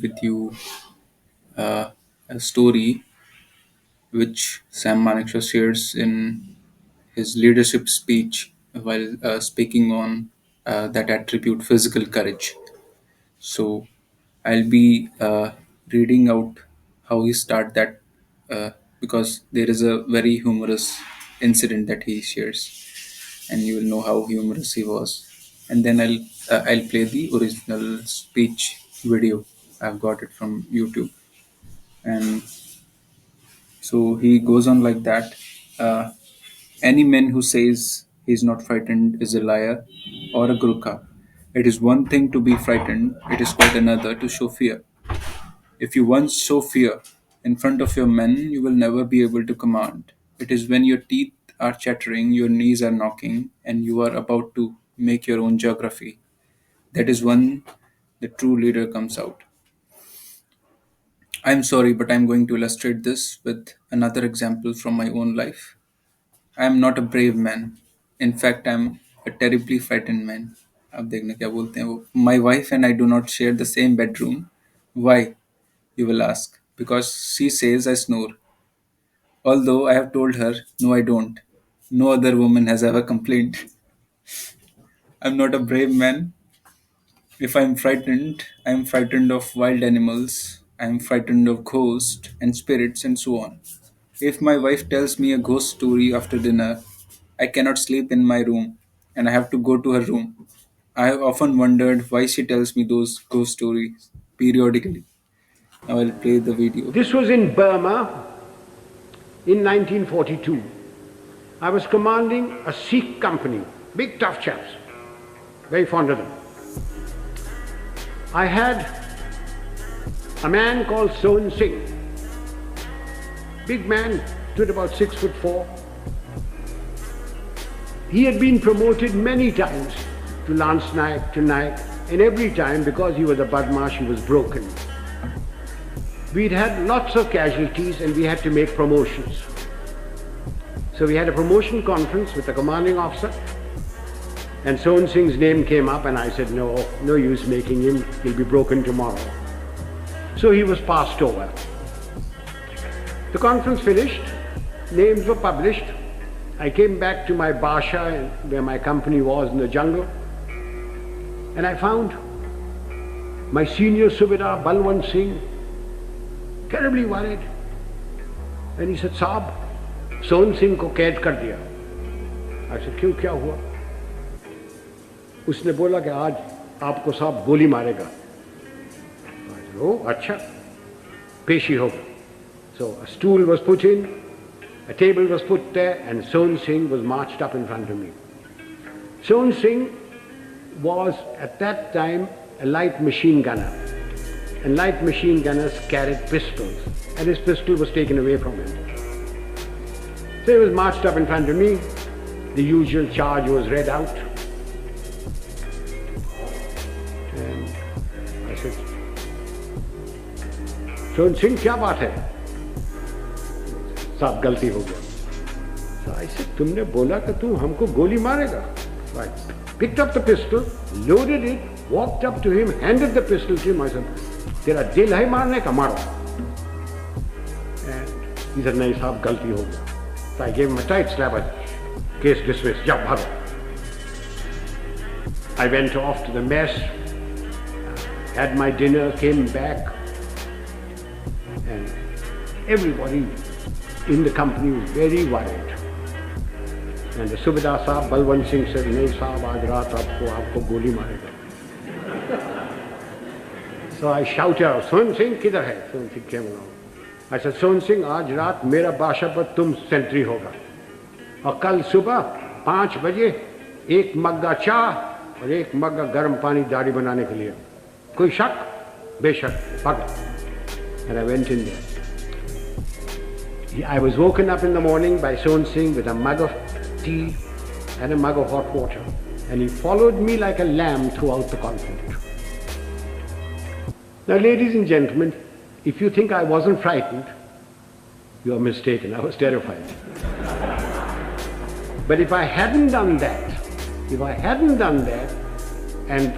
with you a story which Sam Manekshaw shares in his leadership speech while speaking on that attribute physical courage. So I'll be reading out how he started that because there is a very humorous incident that he shares, and you will know how humorous he was. And then I'll play the original speech video. I've got it from YouTube, and so he goes on like that. Uh, any man who says he's not frightened is a liar or a gurkha. It is one thing to be frightened, it is quite another to show fear. If you once show fear in front of your men, you will never be able to command. It is when your teeth are chattering, your knees are knocking, and you are about to make your own geography. That is when the true leader comes out. I'm sorry, but I'm going to illustrate this with another example from my own life. I am not a brave man. In fact, I'm a terribly frightened man. अब देखना क्या बोलते हैं वो. My wife and I do not share the same bedroom. Why? You will ask. Because she says I snore. Although I have told her, no, I don't. No other woman has ever complained. I'm not a brave man. If I'm frightened of wild animals. I'm frightened of ghosts and spirits and so on. If my wife tells me a ghost story after dinner, I cannot sleep in my room and I have to go to her room. I have often wondered why she tells me those ghost stories periodically. Now I'll play the video. This was in Burma in 1942. I was commanding a Sikh company, big tough chaps, very fond of them. I had a man called Sohan Singh, big man, stood about 6'4". He had been promoted many times to Lance Naik, to Naik, and every time, because he was a Badmash, he was broken. We'd had lots of casualties and we had to make promotions. So we had a promotion conference with the commanding officer, and Sohan Singh's name came up, and I said, no use making him, he'll be broken tomorrow. So he was passed over. The conference finished, names were published. I came back to my basha where my company was in the jungle, and I found my senior Subedar Balwant Singh terribly worried. And he said, Saab, Sohan Singh ko kaid kar diya. I said, क्यों क्या हुआ? उसने बोला कि आज आपको साहब गोली मारेगा. I said, oh, अच्छा, पेशी होगा. So a stool was put in, a table was put there, and Sohan Singh was marched up in front of me. Sohan Singh was at that time a light machine gunner, and light machine gunners carried pistols, and his pistol was taken away from him. So he was marched up in front of me, the usual charge was read out, and I said, Sohan Singh, क्या बात है? साहब गलती हो गया. So I said, तुमने बोला कि तू हमको गोली मारेगा. So I picked up the pistol, loaded it, walked up to him, handed the pistol to him. I said, तेरा दिल है मारने का, मारो. And he said, नहीं साहब गलती हो गया. So I gave him a tight slap. I said, case dismissed, जाओ भागो. I went off to the mess, had my dinner, came back, and everybody in the company was very worried. And the Subedar Sahab, Balwant Singh said, नहीं साहब आज रात आपको गोली मारेगा. So I shouted out, Sohan Singh किधर है? Sohan Singh came along. I said, Sohan Singh आज रात मेरा बाशा पर तुम सेंट्री होगा, और कल सुबह 5 बजे एक मग्गा चाह और एक मग्गा गर्म पानी दाढ़ी बनाने के लिए. कोई शक? बेशक, भागो. And I went in there. I was woken up in the morning by Sohan Singh with a mug of tea and a mug of hot water, and he followed me like a lamb throughout the conflict. Now, ladies and gentlemen, if you think I wasn't frightened, you are mistaken. I was terrified. But if I hadn't done that, and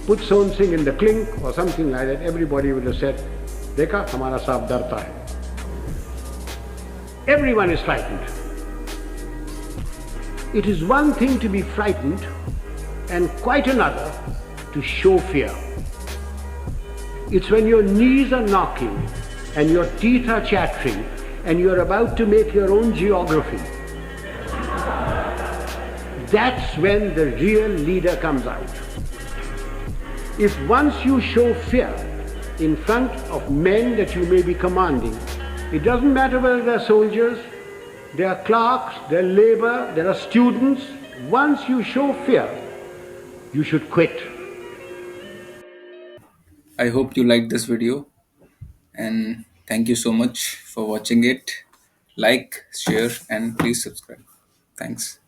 put Son Singh in the clink or something like that, everybody would have said, Dekha, hamara saab darta hai. Everyone is frightened. It is one thing to be frightened and quite another to show fear. It's when your knees are knocking and your teeth are chattering and you're about to make your own geography. That's when the real leader comes out. If once you show fear in front of men that you may be commanding, it doesn't matter whether they're soldiers, they're clerks, they're labor, there are students. Once you show fear, you should quit. I hope you liked this video, and thank you so much for watching it. Like, share, and please subscribe. Thanks.